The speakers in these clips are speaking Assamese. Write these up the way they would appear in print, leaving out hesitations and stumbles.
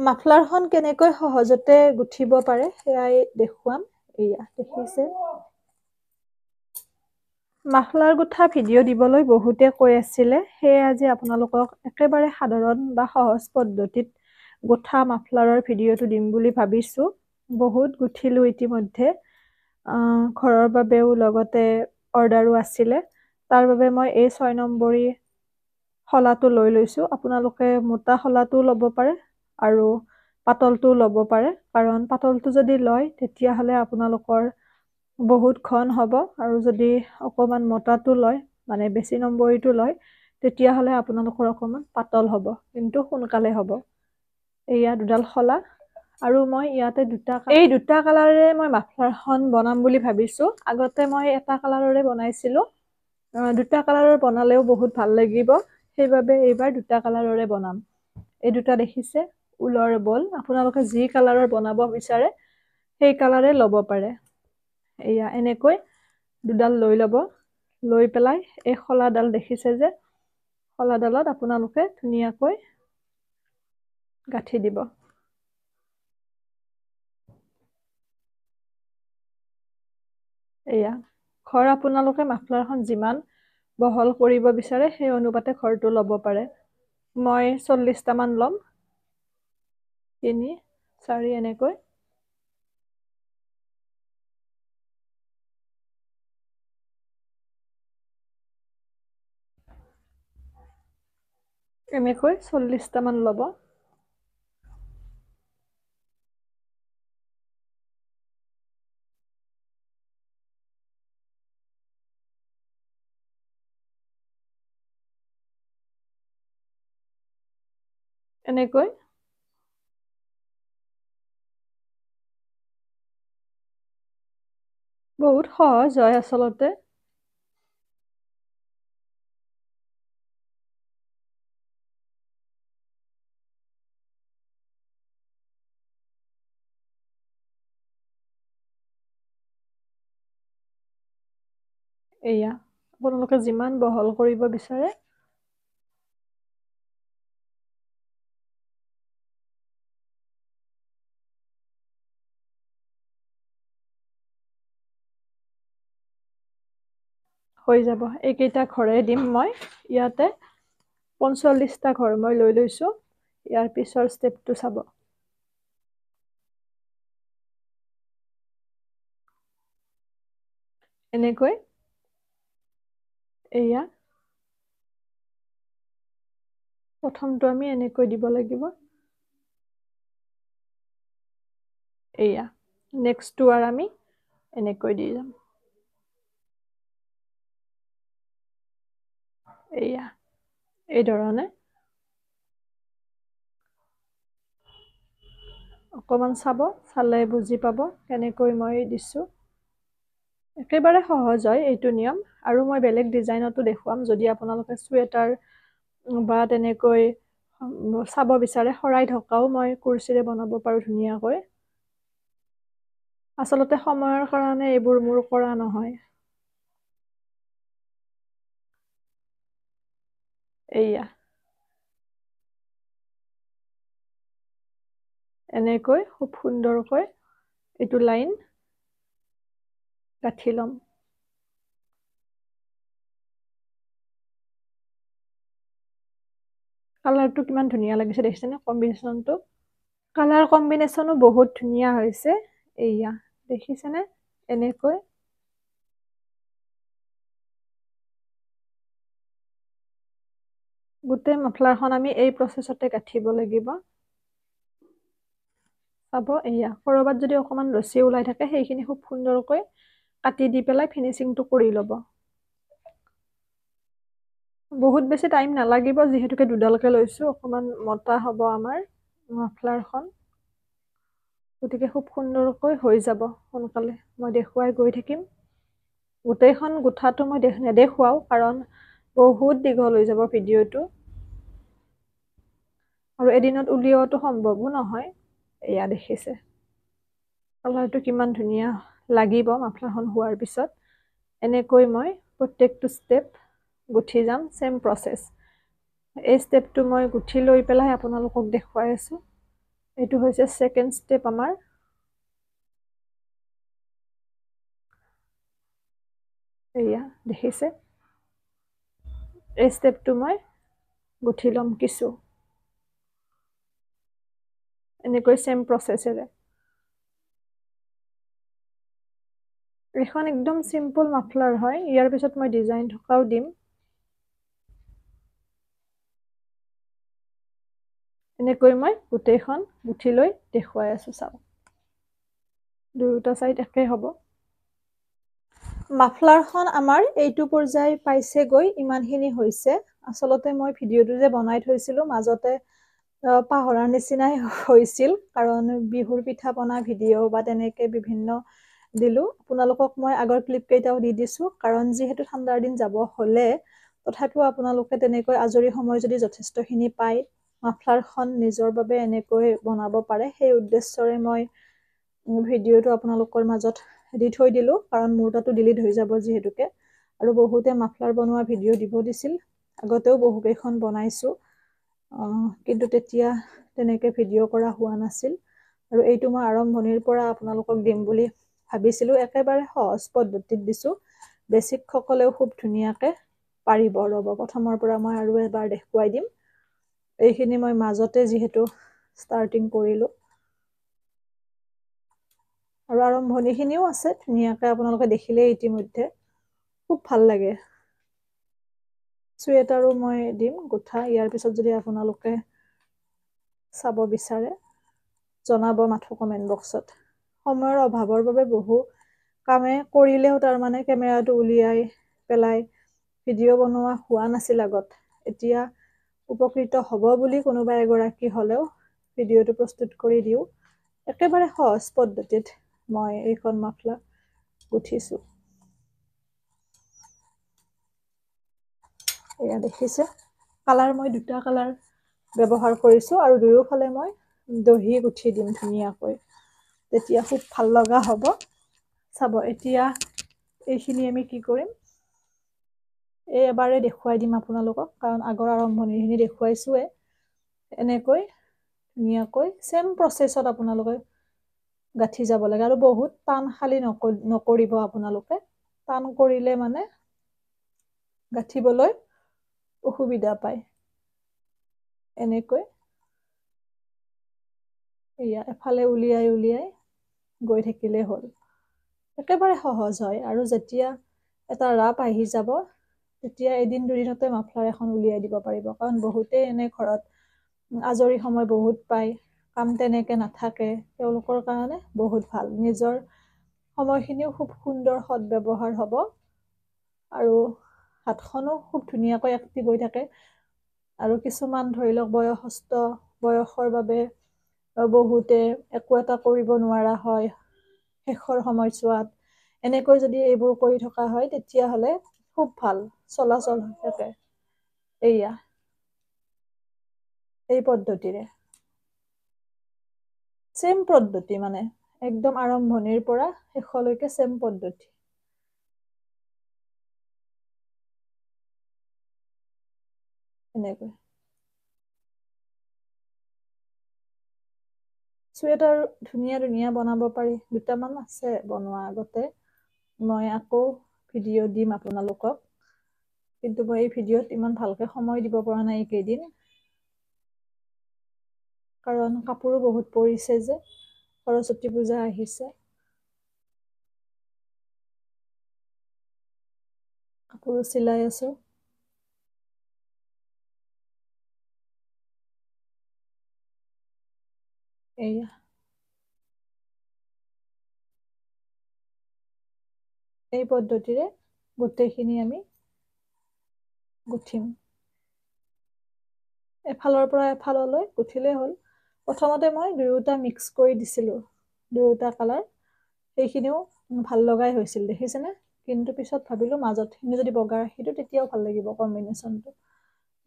মাফলাৰখন কেনেকৈ সহজতে গুঠিব পাৰে সেয়াই দেখুৱাম। এয়া দেখিছে, মাফলাৰ গুঠা ভিডিঅ' দিবলৈ বহুতে কৈ আছিলে, সেয়ে আজি আপোনালোকক একেবাৰে সাধাৰণ বা সহজ পদ্ধতিত গুঠা মাফলাৰৰ ভিডিঅ'টো দিম বুলি ভাবিছোঁ। বহুত গুঠিলোঁ ইতিমধ্যে, ঘৰৰ বাবেও লগতে অৰ্ডাৰো আছিলে। তাৰ বাবে মই এই 6 নম্বৰী শলাটো লৈ লৈছোঁ। আপোনালোকে মোটা শলাটোও ল'ব পাৰে আৰু পাতলটোও ল'ব পাৰে, কাৰণ পাতলটো যদি লয় তেতিয়াহ'লে আপোনালোকৰ বহুত ঘন হ'ব, আৰু যদি অকণমান মোটাটো লয় মানে বেছি নম্বৰীটো লয় তেতিয়াহ'লে আপোনালোকৰ অকণমান পাতল হ'ব, কিন্তু সোনকালে হ'ব। এয়া দুডাল শলা, আৰু মই ইয়াতে এই দুটা কালাৰেৰে মই মাফলাৰখন বনাম বুলি ভাবিছোঁ। আগতে মই এটা কালাৰৰে বনাইছিলোঁ, দুটা কালাৰৰ বনালেও বহুত ভাল লাগিব, সেইবাবে এইবাৰ দুটা কালাৰৰে বনাম। এই দুটা দেখিছে, ঊলৰ বল। আপোনালোকে যি কালাৰৰ বনাব বিচাৰে সেই কালাৰে ল'ব পাৰে। এয়া এনেকৈ দুডাল লৈ ল'ব, লৈ পেলাই এই শলাডাল দেখিছে যে, শলাডালত আপোনালোকে ধুনীয়াকৈ গাঁঠি দিব। এয়া ঘৰ আপোনালোকে মাফলাৰখন যিমান বহল কৰিব বিচাৰে সেই অনুপাতে ঘৰটো ল'ব পাৰে। মই 40টামান ল'ম, 3, 4 এনেকৈ। এনেকৈ 40টামান ল'ব। এনেকৈ বহুত সহজ হয় আচলতে। এয়া আপোনালোকে যিমান বহল কৰিব বিচাৰে হৈ যাব। এইকেইটা ঘৰে দিম মই। ইয়াতে 45টা ঘৰ মই লৈ লৈছোঁ। ইয়াৰ পিছৰ ষ্টেপটো চাব। এনেকৈ এয়া প্ৰথমটো আমি এনেকৈ দিব লাগিব। এয়া নেক্সটটো আৰু আমি এনেকৈ দি যাম। এয়া এই ধৰণে অকণমান চাব, চালে বুজি পাব কেনেকৈ মই দিছোঁ। একেবাৰে সহজ হয় এইটো নিয়ম, আৰু মই বেলেগ ডিজাইনতো দেখুৱাম। যদি আপোনালোকে চুৱেটাৰ বা তেনেকৈ চাব বিচাৰে, শৰাই ঢকাও মই কুৰ্চীৰে বনাব পাৰোঁ ধুনীয়াকৈ। আচলতে সময়ৰ কাৰণে এইবোৰ মোৰ কৰা নহয়। এয়া এনেকৈ খুব সুন্দৰকৈ এইটো লাইন গাঁঠি ল'ম। কালাৰটো কিমান ধুনীয়া লাগিছে দেখিছেনে, কম্বিনেশ্যনটো। কালাৰ কম্বিনেশ্যনো বহুত ধুনীয়া হৈছে। এয়া দেখিছেনে, এনেকৈ গোটেই মাফলাৰখন আমি এই প্ৰচেছতে গাঁঠিব লাগিব। চাব, এয়া ক'ৰবাত যদি অকণমান ৰছী ওলাই থাকে সেইখিনি খুব সুন্দৰকৈ কাটি দি পেলাই ফিনিচিংটো কৰি ল'ব। বহুত বেছি টাইম নালাগিব, যিহেতুকে দুডালকে লৈছোঁ, অকণমান মোটা হ'ব আমাৰ মাফলাৰখন, গতিকে খুব সুন্দৰকৈ হৈ যাব সোনকালে। মই দেখুৱাই গৈ থাকিম। গোটেইখন গুঠাটো মই নেদেখুৱাওঁ, কাৰণ বহুত দীঘল হৈ যাব ভিডিঅ'টো, আৰু এদিনত উলিওৱাটো সম্ভৱো নহয়। এয়া দেখিছে কালাৰটো কিমান ধুনীয়া লাগিব মাফলাৰখন হোৱাৰ পিছত। এনেকৈ মই প্ৰত্যেকটো ষ্টেপ গুঠি যাম, চেম প্ৰচেছ। এই ষ্টেপটো মই গুঠি লৈ পেলাই আপোনালোকক দেখুৱাই আছোঁ। এইটো হৈছে সেকেন্ড স্টেপ আমাৰ এয়া দেখিছে এই স্টেপটো মই গুঠি লম কিছু এনেকৈ সেম প্ৰসেসেৰে এখন একদম সিম্পল মাফলাৰ হয় ইয়াৰ পিছত মই ডিজাইন থকাও দিম এনেকৈ মই গোটেইখন গুঠি লৈ দেখুৱাই আছো চাও দুটা সাইড একে হ'ব মাফলাৰখন আমাৰ এইটো পৰ্যায় পাইছে গৈ ইমানখিনি হৈছে আসলতে মই ভিডিওটো যে বনাই থৈছিলো মাজতে পাহৰাৰ নিচিনাই হৈছিল কাৰণ বিহুৰ পিঠা বনা ভিডিও বা তেনেকে বিভিন্ন দিলো আপোনালোকক মই আগৰ ক্লিপ কেইটাও দি দিছো কাৰণ যেহেতু ঠাণ্ডাৰ দিন যাব হলে তথাপিও আপোনালোকে তেনেকৈ আজৰি সময় যদি যথেষ্টখিনি পায় মাফলাৰখন নিজৰ বাবে এনেকৈ বনাব পাৰে সেই উদ্দেশ্যৰে মই ভিডিওটো আপোনালোকৰ মাজত দি থৈ দিলো কাৰণ মোৰ তাতো ডিলিট হৈ যাব যেহেতুকে আৰু বহুতে মাফলাৰ বনোৱা ভিডিও দিব দিছিল আগতেও বহুকেইখন বনাইছো কিন্তু তেতিয়া তেনেকে ভিডিও কৰা হোৱা নাছিল আৰু এইটো মই আৰম্ভণিৰ পৰা আপোনালোকক দিম বুলি ভাবিছিলো একেবাৰে সহজ পদ্ধতিত দিছো বেসিক সকলেও খুব ধুনিয়াকে পাৰিব ৰব প্ৰথমৰ পৰা মই আৰু এবাৰ দেখুৱাই দিম এইখিনি মই মাজতে যেহেতু ষ্টাৰ্টিং কৰিলো আৰু আৰম্ভণিখিনিও আছে ধুনিয়াকে আপোনালোকে দেখিলে ইতিমধ্যে খুব ভাল লাগে সুৱেটাৰো মই দিম গুঠা ইয়াৰ পিছত যদি আপোনালোকে চাব বিচাৰে জনাব মাথো কমেন্ট বক্সত সময়ৰ অভাৱৰ বাবে বহু কামে কৰিলেও তাৰ মানে কেমেৰাটো উলিয়াই পেলাই ভিডিও বনোৱা হোৱা নাছিল আগত এতিয়া উপকৃত হ'ব বুলি কোনোবা এগৰাকী হলেও ভিডিওটো প্ৰস্তুত কৰি দিও একেবাৰে সহজ পদ্ধতিত মই এইখন মাফলা গুঠিছো এয়া দেখিছে কালাৰ মই দুটা কালাৰ ব্যৱহাৰ কৰিছো আৰু দুয়োফালে মই দহি গুঠি দিম ধুনিয়াকৈ তেতিয়া খুব ভাল লগা হ'ব চাব এতিয়া এইখিনি আমি কি কৰিম এবাৰে দেখুৱাই দিম আপোনালোকক কাৰণ আগৰ আৰম্ভণিখিনি দেখুৱাইছোৱে এনেকৈ ধুনিয়াকৈ সেম প্ৰসেসত আপোনালোকে গাঠি যাব লাগে আৰু বহুত টান খালি নকৰিব আপোনালোকে টান কৰিলে মানে গাঠিবলৈ অসুবিধা পায় এনেকৈ এয়া এফালে উলিয়াই উলিয়াই গৈ থাকিলে হ'ল একেবাৰে সহজ হয় আৰু যেতিয়া এটা ৰাপ আহি যাব তেতিয়া এদিন দুদিনতে মাফলাৰ এখন উলিয়াই দিব পাৰিব কাৰণ বহুতে এনে ঘৰত আজৰি সময় বহুত পায় কাম তেনেকে নাথাকে তেওঁলোকৰ কাৰণে বহুত ভাল নিজৰ সময়খিনিও খুব সুন্দৰ সৎ ব্যৱহাৰ হ'ব আৰু হাতখনো খুব ধুনিয়াকৈ এক্টিভ হৈ থাকে আৰু কিছুমান ধৰি লওক বয়সৰ বাবে বহুতে একো এটা কৰিব নোৱাৰা হয় শেষৰ সময়ছোৱাত এনেকৈ যদি এইবোৰ কৰি থকা হয় তেতিয়া হলে খুব ভাল চলাচল হৈ থাকে এয়া এই পদ্ধতিৰে সেম পদ্ধতি মানে একদম আৰম্ভণিৰ পৰা শেষলৈকে সেম পদ্ধতি এনেকৈ সুৱেটাৰ ধুনিয়া ধুনিয়া বনাব পাৰি দুটামান আছে বনোৱা আগতে মই আকৌ ভিডিও দিম আপোনালোকক কিন্তু মই এই ভিডিওত ইমান ভালকে সময় দিব পৰা নাই এইকেইদিন কাৰণ কাপোৰো বহুত পৰিছে যে সৰস্বতী পূজা আহিছে কাপোৰো চিলাই আছো এয়া এই পদ্ধতিৰে গোটেইখিনি আমি গুঠিম এফালৰ পৰা এফাললৈ গুঠিলে হ'ল প্ৰথমতে মই দুয়োটা মিক্স কৰি দিছিলো দুয়োটা কালাৰ সেইখিনিও ভাল লগাই হৈছিল দেখিছেনে কিন্তু পিছত ভাবিলো মাজতখিনি যদি বগা ৰাখি দিও তেতিয়াও ভাল লাগিব কম্বিনেশ্যনটো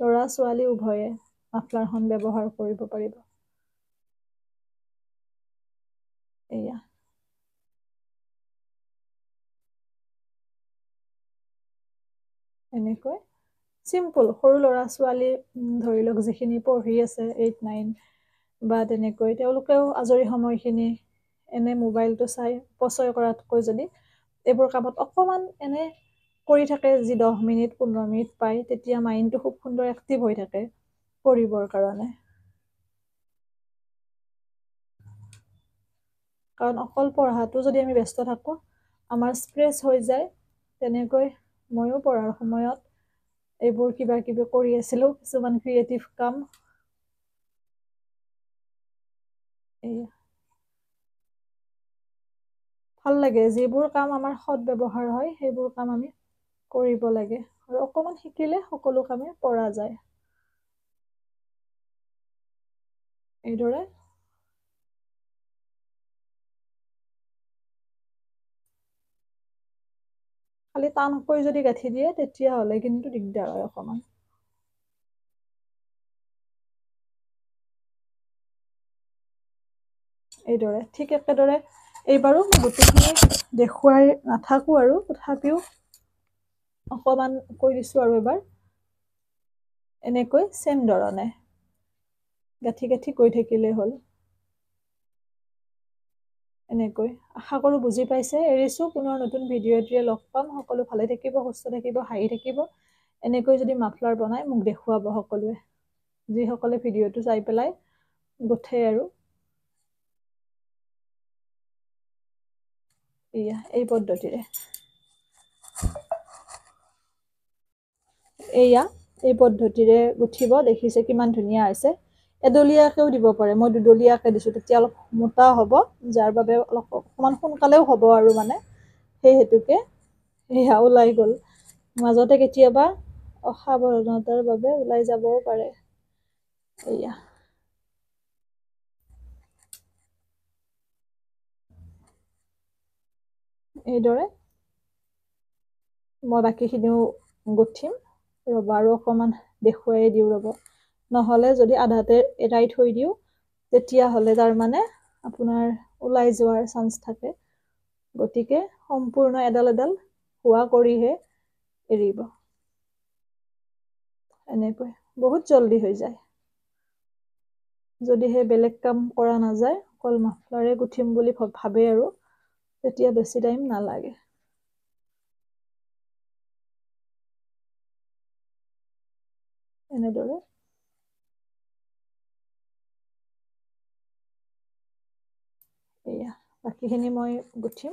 ল'ৰা ছোৱালী উভয়ে মাফলাৰখন ব্যৱহাৰ কৰিব পাৰিব এয়া এনেকৈ চিম্পল সৰু ল'ৰা ছোৱালী ধৰি লওক যিখিনি পঢ়ি আছে 8, 9 বা তেনেকৈ তেওঁলোকেও আজৰি সময়খিনি এনে মোবাইলটো চাই পচয় কৰাতকৈ যদি এইবোৰ কামত অকণমান এনে কৰি থাকে, যি 10 মিনিট 15 মিনিট পায়, তেতিয়া মাইণ্ডটো খুব সুন্দৰ এক্টিভ হৈ থাকে পঢ়িবৰ কাৰণে। কাৰণ অকল পঢ়াটো যদি আমি ব্যস্ত থাকোঁ, আমাৰ ষ্ট্ৰেছ হৈ যায়। তেনেকৈ ময়ো পঢ়াৰ সময়ত এইবোৰ কিবা কিবি কৰি আছিলোঁ, কিছুমান ক্ৰিয়েটিভ কাম। ভাল লাগে, যিবোৰ কাম আমাৰ সৎ ব্যৱহাৰ হয় সেইবোৰ কাম আমি কৰিব লাগে, আৰু অকণমান শিকিলে সকলো কামে পৰা যায়। এইদৰে খালি টানকৈ যদি গাঁঠি দিয়ে তেতিয়াহ'লে কিন্তু দিগদাৰ হয় অকণমান। এইদৰে ঠিক একেদৰে এইবাৰো গোটেইখিনি দেখুৱাই নাথাকোঁ, আৰু তথাপিও অকণমান কৈ দিছোঁ আৰু এবাৰ। এনেকৈ চেম ধৰণে গাঁঠি গাঁঠি গৈ থাকিলেই হ'ল। এনেকৈ আশা কৰোঁ বুজি পাইছে। এৰিছোঁ, পুনৰ নতুন ভিডিঅ' এটিৰে লগ পাম। সকলো ভালে থাকিব, সুস্থ থাকিব, হাঁহি থাকিব। এনেকৈ যদি মাফলাৰ বনাই মোক দেখুৱাব সকলোৱে, যিসকলে ভিডিঅ'টো চাই পেলাই গোঠে। আৰু এয়া এই পদ্ধতিৰে গুঠিব। দেখিছে কিমান ধুনীয়া হৈছে। এডলীয়াকেও দিব পাৰে, মই দুডলীয়াকে দিছোঁ, তেতিয়া অলপ মোটা হ'ব, যাৰ বাবে অলপ অকণমান সোনকালেও হ'ব। আৰু মানে সেই হেতুকে সেয়া ওলাই গ'ল। মাজতে কেতিয়াবা অসাৱধানতাৰ বাবে ওলাই যাবও পাৰে। এয়া এইদৰে মই বাকীখিনিও গুঠিম ৰ'ব, আৰু অকণমান দেখুৱাই দিওঁ ৰ'ব। নহ'লে যদি আধাতে এৰাই থৈ দিওঁ তেতিয়াহ'লে তাৰমানে আপোনাৰ ওলাই যোৱাৰ চান্স থাকে। গতিকে সম্পূৰ্ণ এডাল এডাল হোৱা কৰিহে এৰিব। এনেকৈ বহুত জল্দি হৈ যায়। যদিহে বেলেগ কাম কৰা নাযায়, অকল মাফলাৰে গুঠিম বুলি ভাবে, আৰু তেতিয়া বেছি টাইম নালাগে। এনেদৰে এয়া বাকীখিনি মই গুঠিম।